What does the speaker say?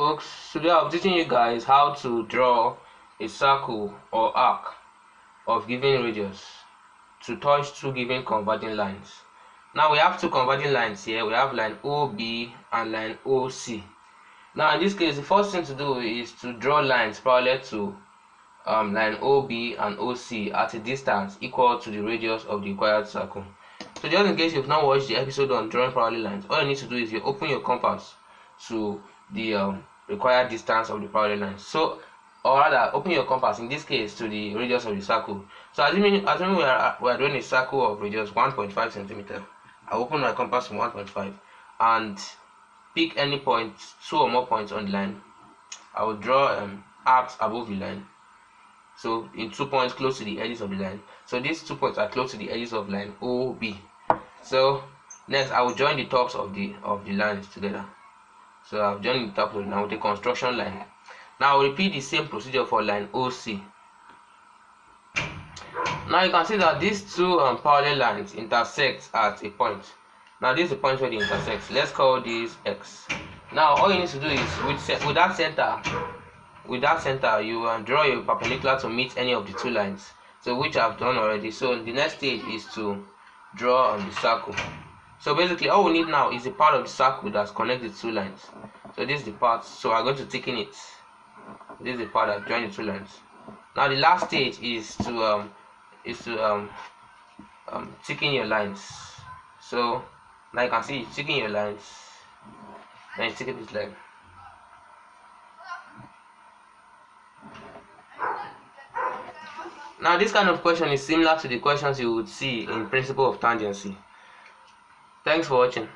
folks, today I'm teaching you guys how to draw a circle or arc of given radius to touch two given converging lines. Now we have two converging lines here. We have line OB and line OC. Now in this case, the first thing to do is to draw lines parallel to line OB and OC at a distance equal to the radius of the required circle. So just in case you've not watched the episode on drawing parallel lines, all you need to do is you open your compass to the required distance of the parallel lines. So, or rather, open your compass in this case to the radius of the circle. So assuming we are doing a circle of radius 1.5 centimeter, I open my compass to 1.5 and pick any point, two or more points on the line. I will draw arcs above the line. So in 2 points close to the edges of the line. So these 2 points are close to the edges of line OB. So next I will join the tops of the lines together. So I've joined the top of now with a construction line. Now I'll repeat the same procedure for line OC. Now you can see that these two parallel lines intersect at a point. Now this is the point where they intersect. Let's call this X. Now all you need to do is with that center, you draw a perpendicular to meet any of the two lines. So which I've done already. So the next stage is to draw on the circle. So basically all we need now is a part of the circle that's connected to two lines. So this is the part, so I'm going to thicken it. This is the part that joins the two lines. Now the last stage is to thicken your lines. So now you can see you thicken your lines. Then you thicken this line. Now this kind of question is similar to the questions you would see in principle of tangency. Thanks for watching.